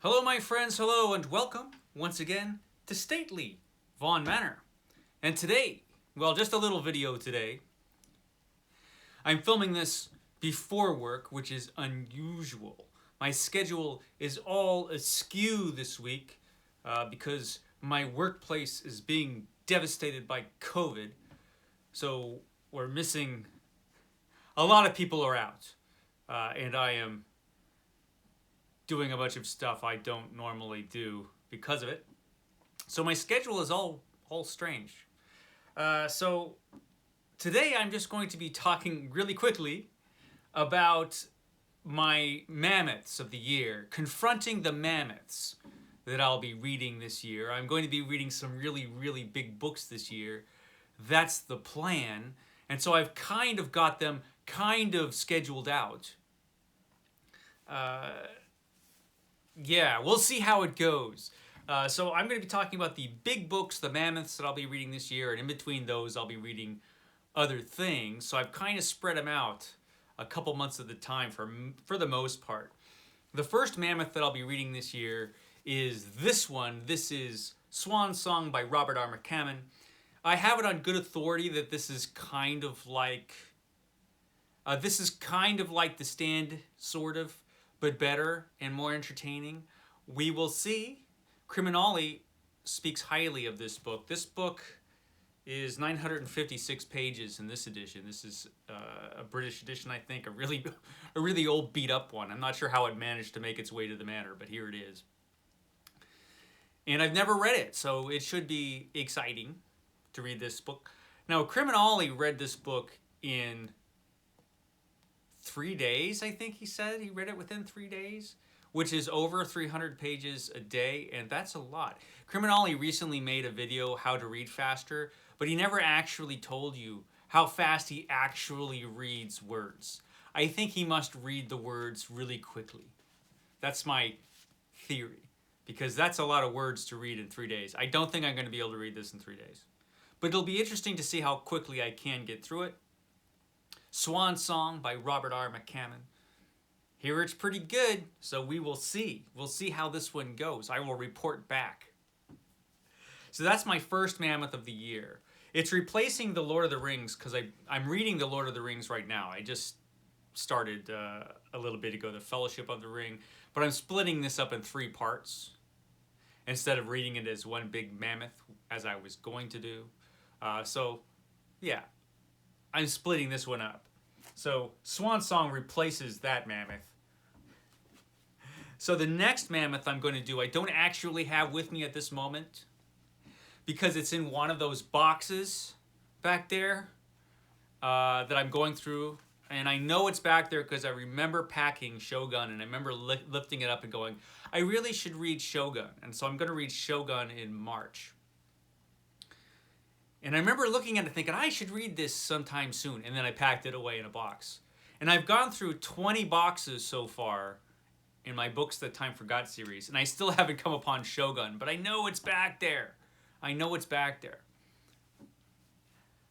Hello, my friends, hello, and welcome once again to stately Vaughan Manor. And today, well, just a little video today. I'm filming this before work, which is unusual. My schedule is all askew this week because my workplace is being devastated by COVID. So we're missing, a lot of people are out, and I am doing a bunch of stuff I don't normally do because of it. So my schedule is all strange. So today I'm just going to be talking really quickly about my mammoths of the year, confronting the mammoths that I'll be reading this year. I'm going to be reading some really big books this year. That's the plan. And so I've kind of got them kind of scheduled out. Yeah, we'll see how it goes. So I'm going to be talking about the big books, the mammoths that I'll be reading this year, and in between those I'll be reading other things. So I've kind of spread them out a couple months at a time for the most part. The first mammoth that I'll be reading this year is this one. This is Swan Song by Robert R. McCammon. I have it on good authority that this is kind of like The Stand, sort of, but better and more entertaining. We will see. CriminOlly speaks highly of this book. This book is 956 pages in this edition. This is a British edition, I think, a really old beat up one. I'm not sure how it managed to make its way to the manor, but here it is. And I've never read it, so it should be exciting to read this book. Now, CriminOlly read this book in 3 days, I think he said. He read it within 3 days, which is over 300 pages a day, and that's a lot. CriminOlly recently made a video, How to Read Faster, but he never actually told you how fast he actually reads words. I think he must read the words really quickly. That's my theory, because that's a lot of words to read in 3 days. I don't think I'm going to be able to read this in 3 days. But it'll be interesting to see how quickly I can get through it. Swan Song by Robert R. McCammon. Here it's pretty good, so we will see. We'll see how this one goes. I will report back. So that's my first mammoth of the year. It's replacing The Lord of the Rings, because I'm reading The Lord of the Rings right now. I just started a little bit ago, The Fellowship of the Ring, but I'm splitting this up in 3 parts instead of reading it as one big mammoth, as I was going to do. So, yeah. I'm splitting this one up. So Swan Song replaces that mammoth. So the next mammoth I'm going to do, I don't actually have with me at this moment because it's in one of those boxes back there that I'm going through. And I know it's back there because I remember packing Shogun, and I remember lifting it up and going, I really should read Shogun. And so I'm going to read Shogun in March. And I remember looking at it thinking, I should read this sometime soon. And then I packed it away in a box. And I've gone through 20 boxes so far in my Books That Time Forgot series. And I still haven't come upon Shogun. But I know it's back there. I know it's back there.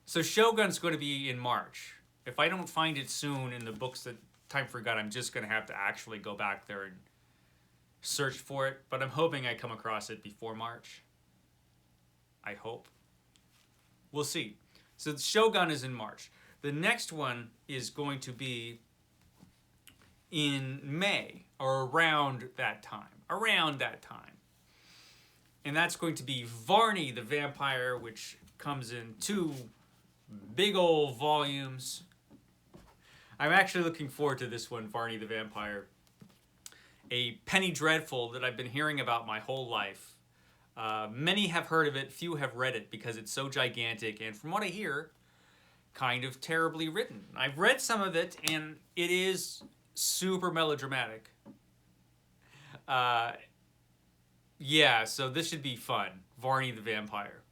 So Shogun's going to be in March. If I don't find it soon in the Books That Time Forgot, I'm just going to have to actually go back there and search for it. But I'm hoping I come across it before March. I hope. We'll see. So Shogun is in March. The next one is going to be in May, or around that time. And that's going to be Varney the Vampire, which comes in 2 big old volumes. I'm actually looking forward to this one, Varney the Vampire. A penny dreadful that I've been hearing about my whole life. Many have heard of it, few have read it because it's so gigantic, and from what I hear, kind of terribly written. I've read some of it, and it is super melodramatic. Yeah, so this should be fun. Varney the Vampire.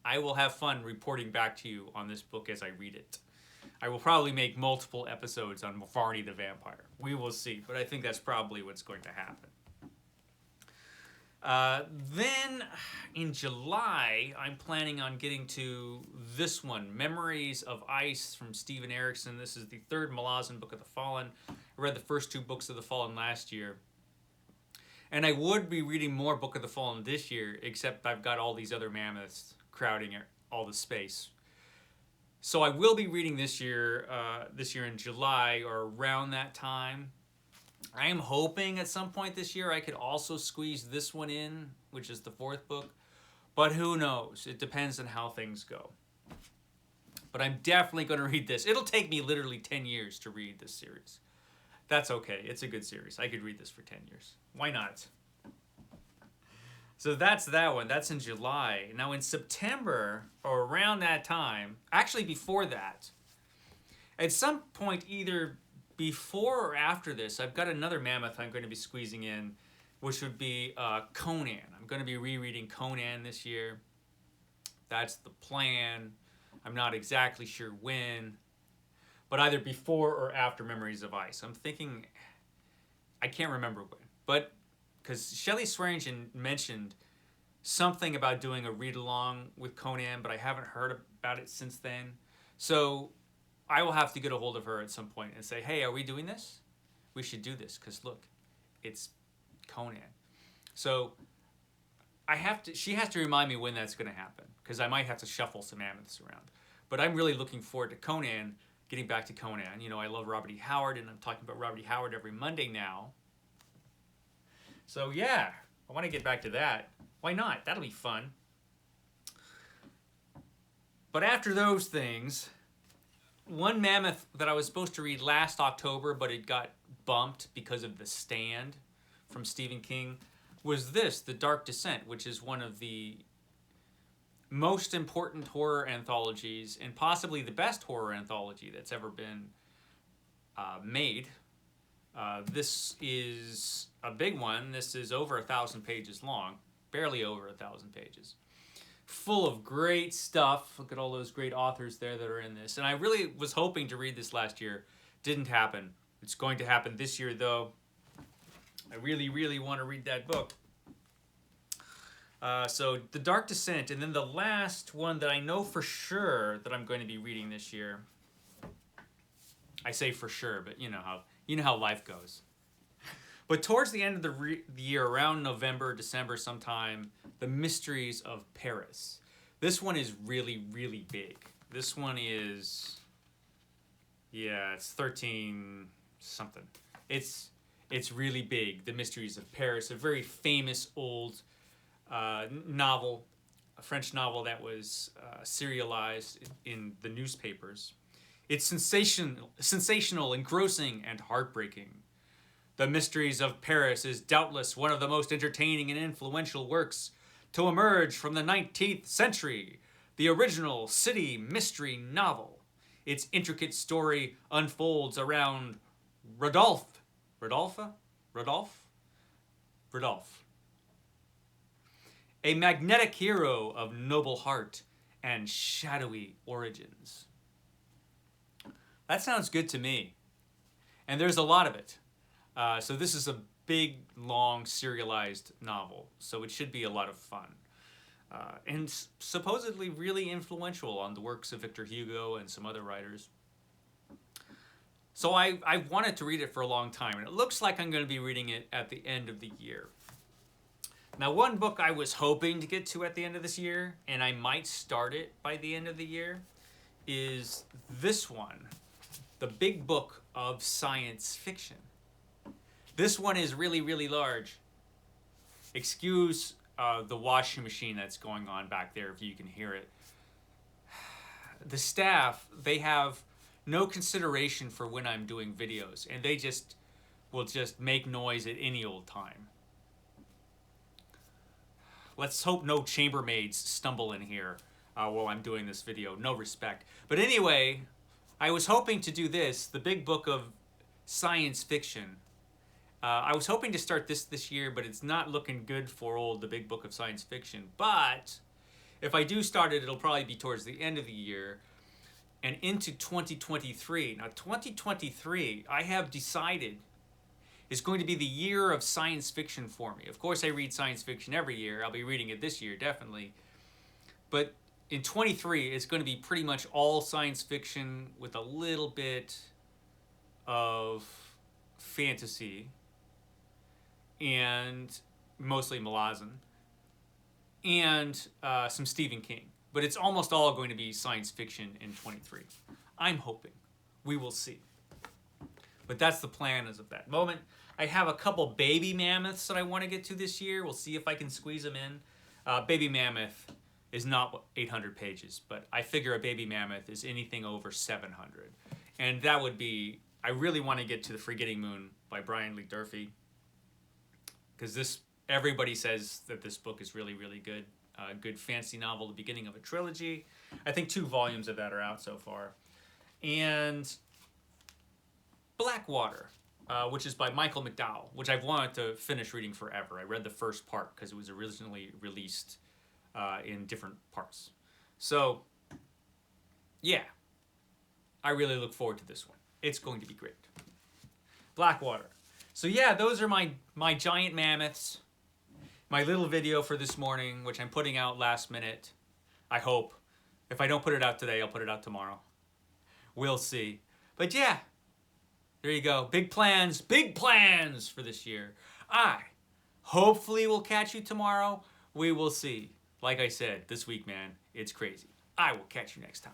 I will have fun reporting back to you on this book as I read it. I will probably make multiple episodes on Varney the Vampire. We will see, but I think that's probably what's going to happen. Then in July, I'm planning on getting to this one, Memories of Ice from Steven Erikson. This is the 3rd Malazan Book of the Fallen. I read the first 2 books of the Fallen last year. And I would be reading more Book of the Fallen this year, except I've got all these other mammoths crowding all the space. So I will be reading this year in July or around that time. I am hoping at some point this year I could also squeeze this one in, which is the 4th book. But who knows? It depends on how things go. But I'm definitely going to read this. It'll take me literally 10 years to read this series. That's okay. It's a good series. I could read this for 10 years. Why not? So that's that one. That's in July. Now in September, or around that time, actually before that, at some point either before or after this, I've got another mammoth I'm going to be squeezing in, which would be Conan. I'm going to be rereading Conan this year. That's the plan. I'm not exactly sure when, but either before or after Memories of Ice. I'm thinking, I can't remember when, but because Shelly Swearingen mentioned something about doing a read-along with Conan, but I haven't heard about it since then. So I will have to get a hold of her at some point and say, hey, are we doing this? We should do this, because look, it's Conan. So she has to remind me when that's going to happen, because I might have to shuffle some mammoths around. But I'm really looking forward to Conan, getting back to Conan. You know, I love Robert E. Howard, and I'm talking about Robert E. Howard every Monday now. So yeah, I want to get back to that. Why not? That'll be fun. But after those things, one mammoth that I was supposed to read last October, but it got bumped because of The Stand from Stephen King, was this, The Dark Descent, which is one of the most important horror anthologies, and possibly the best horror anthology that's ever been made. This is a big one. This is over 1,000 pages long, barely over 1,000 pages. Full of great stuff. Look at all those great authors there that are in this. And I really was hoping to read this last year. Didn't happen. It's going to happen this year, though. I really, really want to read that book. So The Dark Descent, and then the last one that I know for sure that I'm going to be reading this year. I say for sure, but you know how life goes. But towards the end of the year, around November, December sometime, The Mysteries of Paris. This one is really, really big. This one is, yeah, it's 13 something. It's really big. The Mysteries of Paris, a very famous old novel, a French novel that was serialized in the newspapers. It's sensational, engrossing, and heartbreaking. The Mysteries of Paris is doubtless one of the most entertaining and influential works to emerge from the 19th century, the original city mystery novel. Its intricate story unfolds around Rodolphe, a magnetic hero of noble heart and shadowy origins. That sounds good to me. And there's a lot of it. So this is a big, long, serialized novel. So it should be a lot of fun. And supposedly really influential on the works of Victor Hugo and some other writers. So I wanted to read it for a long time. And it looks like I'm going to be reading it at the end of the year. Now, one book I was hoping to get to at the end of this year, and I might start it by the end of the year, is this one. The Big Book of Science Fiction. This one is really, really large. Excuse the washing machine that's going on back there if you can hear it. The staff, they have no consideration for when I'm doing videos, and they will just make noise at any old time. Let's hope no chambermaids stumble in here while I'm doing this video. No respect. But anyway, I was hoping to do this, the Big Book of Science Fiction. I was hoping to start this year, but it's not looking good for the Big Book of Science Fiction. But if I do start it, it'll probably be towards the end of the year and into 2023. Now, 2023, I have decided, is going to be the year of science fiction for me. Of course, I read science fiction every year. I'll be reading it this year, definitely. But in 23, it's going to be pretty much all science fiction with a little bit of fantasy. and mostly Malazan, and some Stephen King. But it's almost all going to be science fiction in 23. I'm hoping. We will see. But that's the plan as of that moment. I have a couple baby mammoths that I want to get to this year. We'll see if I can squeeze them in. Baby mammoth is not 800 pages, but I figure a baby mammoth is anything over 700. And that would be, I really want to get to The Forgetting Moon by Brian Lee Durfee, because everybody says that this book is really, really good. Good fantasy novel, the beginning of a trilogy. I think 2 volumes of that are out so far. And Blackwater, which is by Michael McDowell, which I've wanted to finish reading forever. I read the first part because it was originally released in different parts. So, yeah, I really look forward to this one. It's going to be great. Blackwater. So yeah, those are my giant mammoths. My little video for this morning, which I'm putting out last minute. I hope. If I don't put it out today, I'll put it out tomorrow. We'll see. But yeah, there you go. Big plans for this year. I hopefully will catch you tomorrow. We will see. Like I said, this week, man, it's crazy. I will catch you next time.